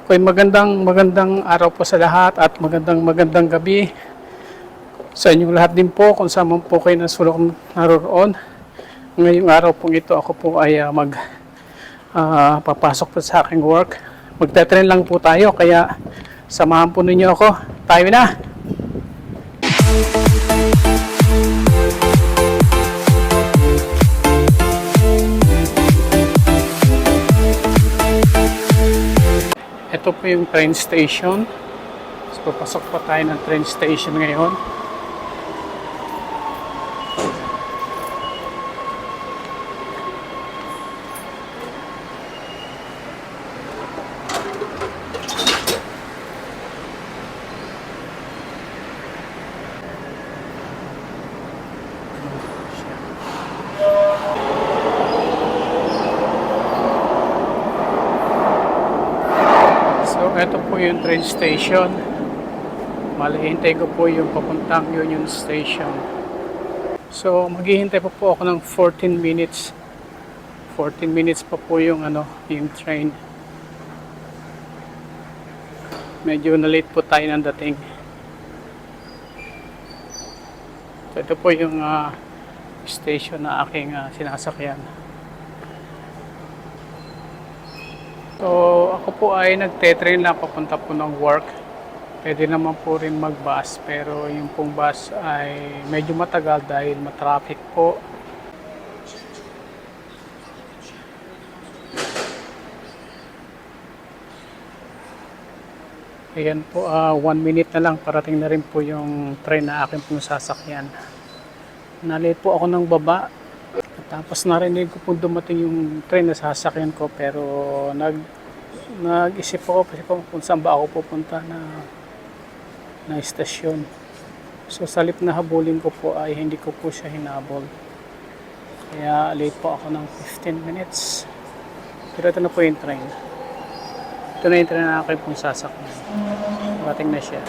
Okay, magandang araw po sa lahat at magandang gabi sa inyong lahat din po kung saan man po kayo nasulok naroon. Ngayong araw pong ito ako po ay papasok po sa aking work. Magte-train lang po tayo kaya samahan po ninyo ako. Tayo na! Ito po yung train station. So, papasok po tayo ng train station ngayon. Ito po yung train station. Malihintay ko po yung papuntang Union Station. So maghihintay pa po ako ng 14 minutes. 14 minutes pa po yung yung train. Medyo na late po tayo ng dating. So ito po yung station na aking sinasakyan. So, ako po ay nagte-train lang papunta po ng work. Pwede naman po rin mag-bus, pero yung pong bus ay medyo matagal dahil matraffic po. Ayan po, 1 minute na lang parating na rin po yung train na aking pong sasakyan. Nalate po ako ng baba. Tapos narinig ko po dumating yung train na sasakyan ko, pero nag-isip ako kung saan ba ako pupunta na istasyon. So sa halip na habulin ko po ay hindi ko po siya hinabol. Kaya late po ako ng 15 minutes. Pero ito na po yung train. Ito na yung train na aking pong sasakyan. Dating na siya.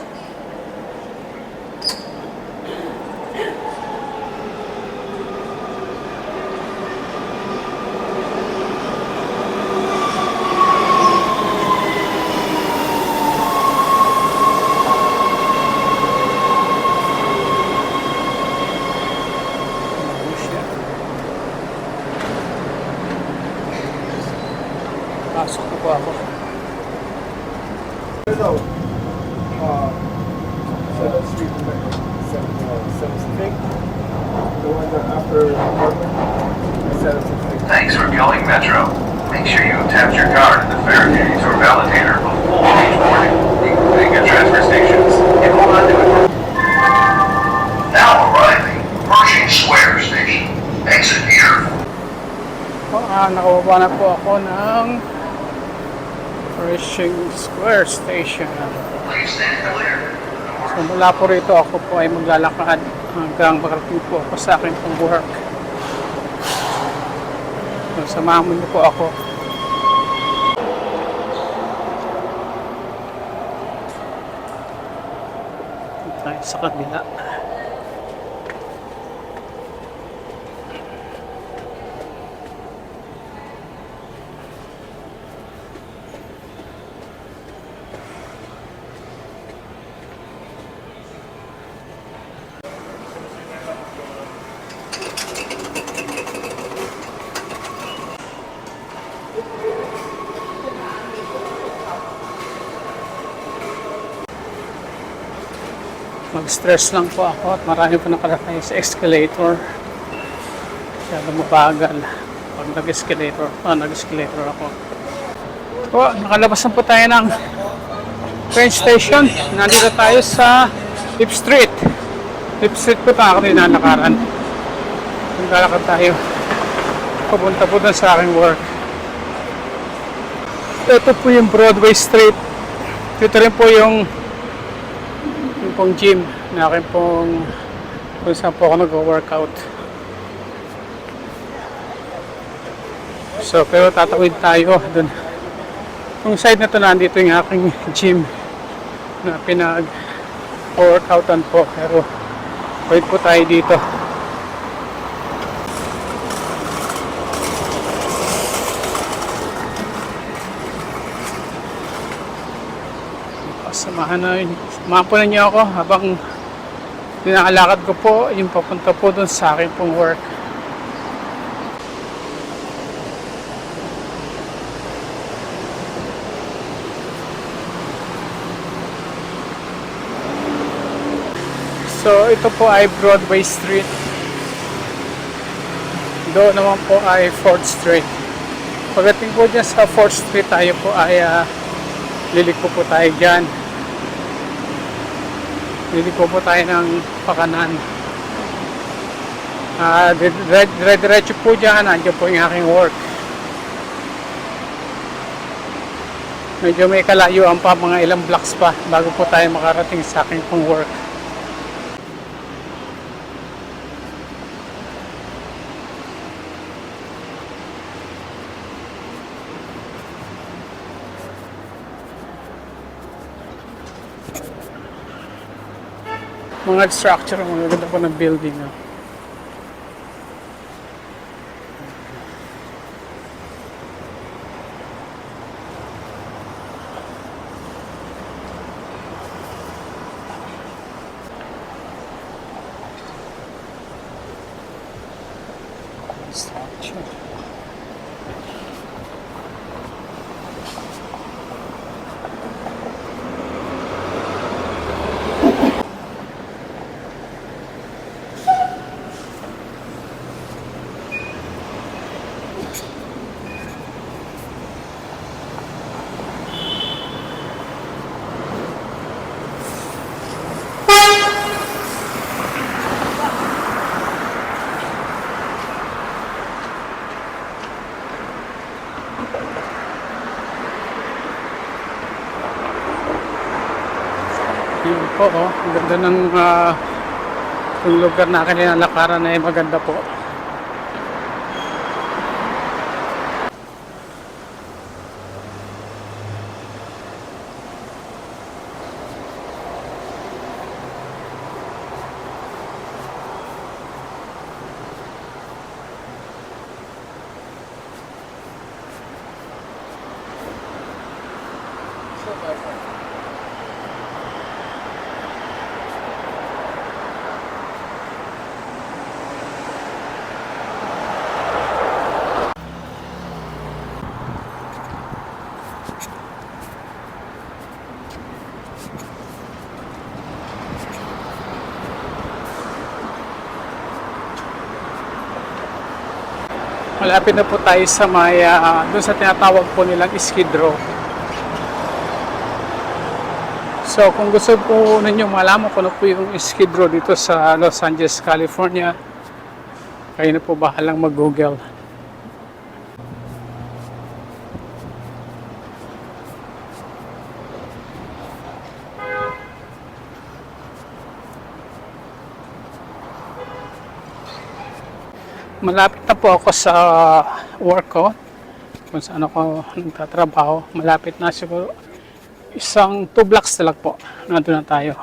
Pasok na po ako. So, 7th Street, 7th Street, the one that after apartment, 7th Street. Thanks for calling Metro. Make sure you tap your card in the fare gauge or validator before each morning, including at transfer stations. And hold on to it. Now arriving, Pershing Square Station. Exit here. Nakababa na po ako ng Pershing Square Station. Please stand clear. So mula po rito ako po ay maglalakad hanggang makarating po ako sa akin pong work. So samahan mo niyo po ako. Tayo sa kabila. Mag-stress lang po ako at marami po nakalakay sa escalator. Kaya mabagal pag nag-escalator. Nag-escalator ako. So, nakalabas na po tayo ng train station. Nandito tayo sa Lip Street. Lip Street po tayo nilalakaran. Naglalakad tayo. Pupunta po doon sa aking work. Ito po yung Broadway Street. Dito rin po yung pong gym na akin pong kung saan po ako nag-workout. So, pero tatawid tayo dun. Yung side na to, nandito yung aking gym na pinag-workoutan po. Pero wait po tayo dito. Samahan po ninyo ako habang pinakalakad ko po yung papunta po dun sa akin pong work. So ito po ay Broadway Street. Doon naman po ay 4th Street. Pagdating po dyan sa 4th Street, tayo po ay liliko po tayo dyan. Liliko po tayo ng pakanan. Diretso po dyan, andyan po yung aking work. Medyo may kalayuan pa, mga ilang blocks pa bago po tayo makarating sa aking pong work. Mga structure, mga ganda po ng building. Structure. Yun po, oh. Ang ganda ng yung lugar na kanilang lakaran ay maganda po. Malapit na po tayo sa may doon sa tinatawag po nilang Skid Row. So kung gusto po ninyo malaman kung ano po yung Skid Row dito sa Los Angeles, California, kayo na po bahalang mag-google. Malapit na po ako sa work ko, kung saan ako nagtatrabaho. Malapit na siguro, 2 blocks na lang po, nandun na tayo.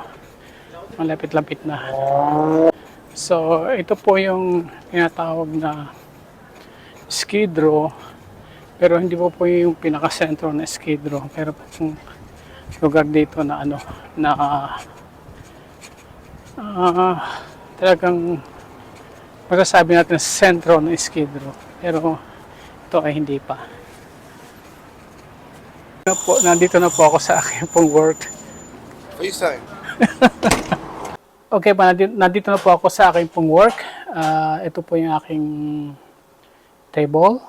Malapit-lapit na. So ito po yung tinatawag na Skid Row, pero hindi po yung pinaka-sentro na Skid Row, pero po yung lugar dito na talagang masasabi natin sentro ng Skid Row, pero ito ay hindi pa. Nandito na po ako sa aking pong work. FaceTime. Okay pa, nandito na po ako sa aking pong work. Ito po yung aking table.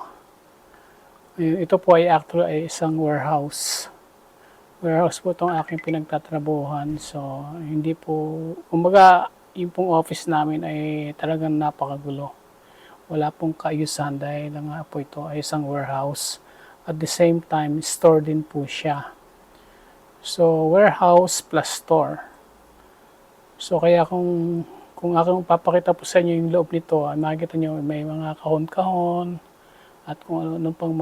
Ito po ay actually ay isang warehouse. Warehouse po itong aking pinagtatrabuhan. So, hindi po, kumbaga, yung pong office namin ay talagang napakagulo. Wala pong kaayusan dahil nga po ito ay isang warehouse. At the same time, store din po siya. So, warehouse plus store. So, kaya kung akong papakita po sa inyo yung loob nito, ay makikita nyo may mga kahon-kahon at kung ano pang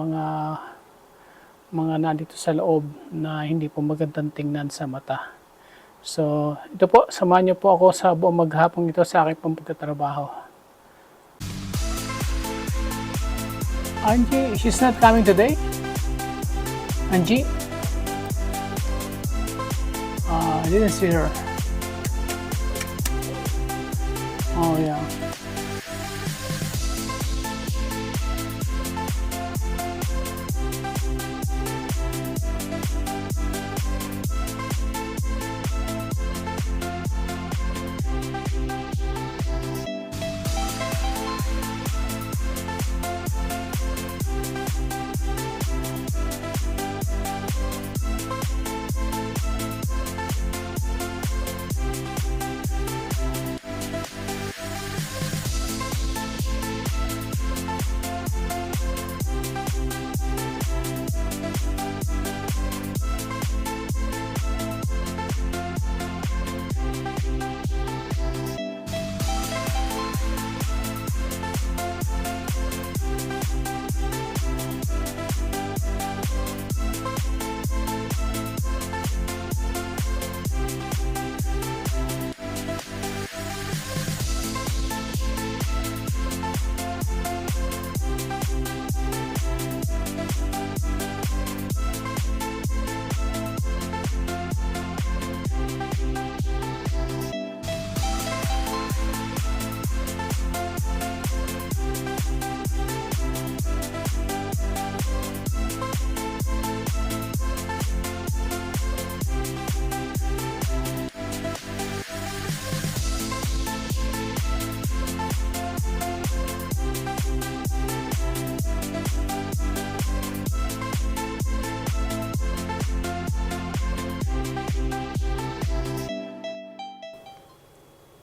mga nandito sa loob na hindi po magandang tingnan sa mata. So, ito po, samahan niyo po ako sa buong maghapong ito sa aking pagtatrabaho. Angie, she's not coming today? Angie? I didn't see her. Oh yeah.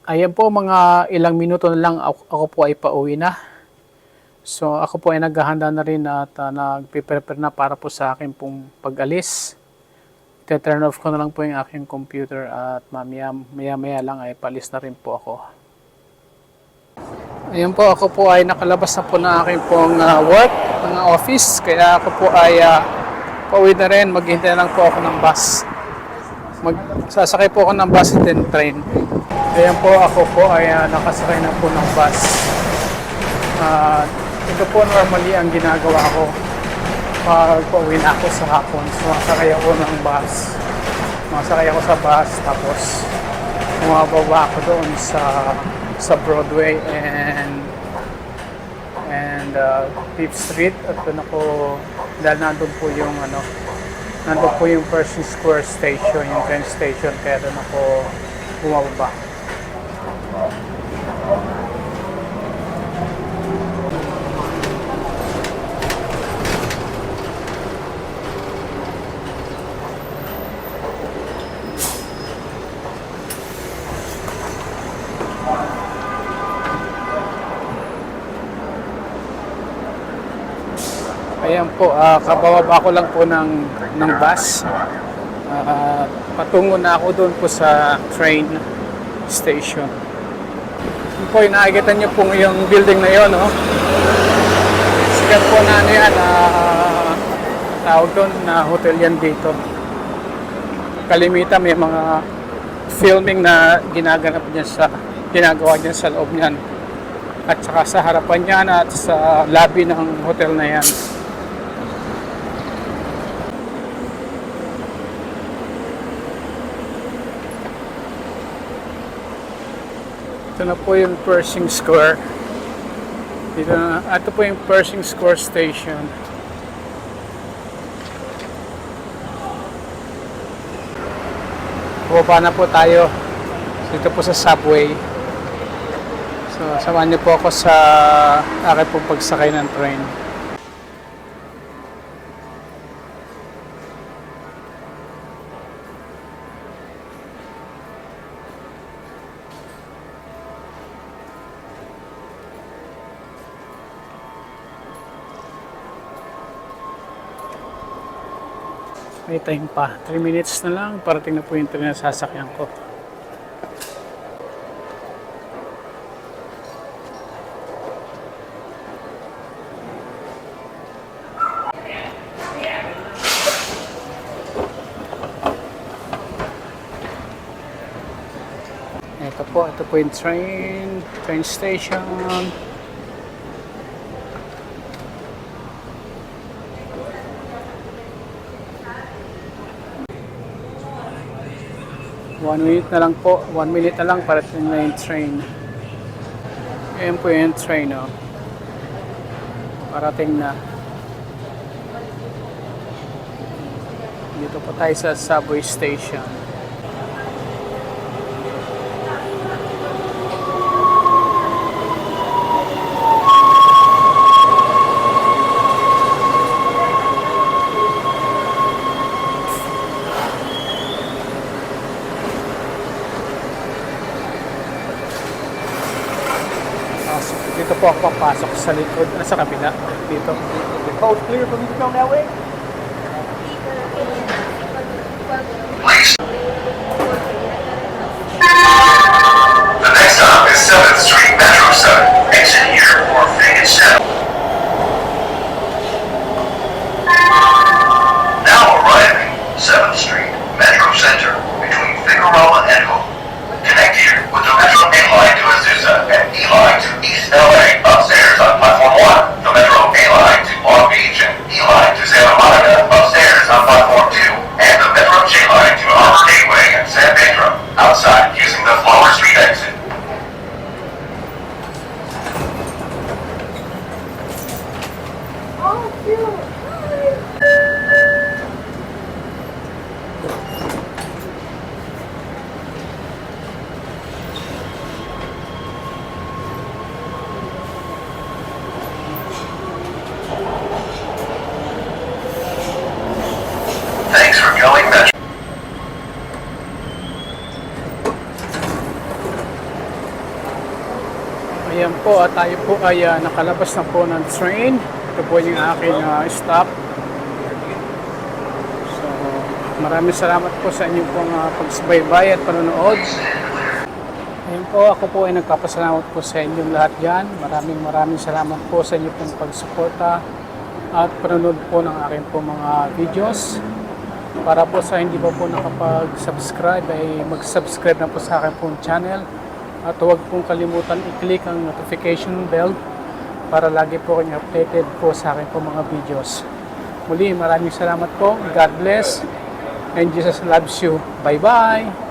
Ayan po, mga ilang minuto na lang ako po ay pauwi na. So ako po ay naghahanda na rin at nagpe-prepare na para po sa akin pong pag-alis. Turn off ko na lang po yung aking computer at maya lang ay palis na rin po ako. Ayan po, ako po ay nakalabas na po na aking pong work, ng office. Kaya ako po ay pauwi na rin, maghihintay lang po ako ng bus. Sasakay po ako ng bus and then train. Ayan po, ako po ay nakasakay na po ng bus. Ito po normally ang ginagawa ko pag pauwi na ako sa hapon. Sumasakay ako ng bus. Sumasakay ako sa bus tapos bumababa ako doon sa Broadway and 5th Street at doon ako, dahil nandun po yung Pershing Square Station, yung train station, kaya doon ako bumababa. Ayan po, kabababa ko lang po ng bus. Patungo na ako doon po sa train station. Yun po, nakikita niyo po yung building na yun, no? Sikat po na ano yan, tawag doon na hotel yan dito. Kalimitan may mga filming na ginagawa niya sa loob niyan. At saka sa harapan niyan at sa lobby ng hotel na yan. Ito na po yung Pershing Square. Ito po yung Pershing Square Station. Bumaba na po tayo dito po sa subway. So, samahan niyo po ako sa akin pong pagsakay ng train. May time pa. 3 minutes na lang. Parating na po yung train na sasakyan ko. Ito po yung train station. 1 minute na lang po. 1 minute na lang para na yung train. Ayan po yung train, oh. Parating na. Dito po tayo sa subway station. Dito po ako papasok sa likod, sa kabila. Dito. The coast clear for me to come that way? Please. The next stop is 7th Street Metro 7. Exit here for Phoenix Center. Now arriving 7th Street Metro Center between Figueroa and Hope. Connect here with the Metro A line to Azusa and E line to East LA upstairs on platform 1. The Metro A line to Long Beach and E line to Santa Monica upstairs on platform 2. And the Metro J line to Harbor Gateway and San Pedro outside using the Flower Street exit. Thanks for going Metro. Ayan po, at tayo po ay nakalabas na po ng train. Ito po yung aking stop. So, maraming salamat po sa inyong pong pagsubaybay at panonood. Ayan po, ako po ay nagpapasalamat po sa inyong lahat dyan. Maraming salamat po sa inyong pong pagsuporta at panonood po ng aking pong mga videos. Para po sa hindi pa po nakapag-subscribe ay mag-subscribe na po sa aking pong channel. At huwag pong kalimutan i-click ang notification bell para lagi po kayong updated po sa akin po mga videos. Muli, maraming salamat po. God bless. And Jesus loves you. Bye-bye!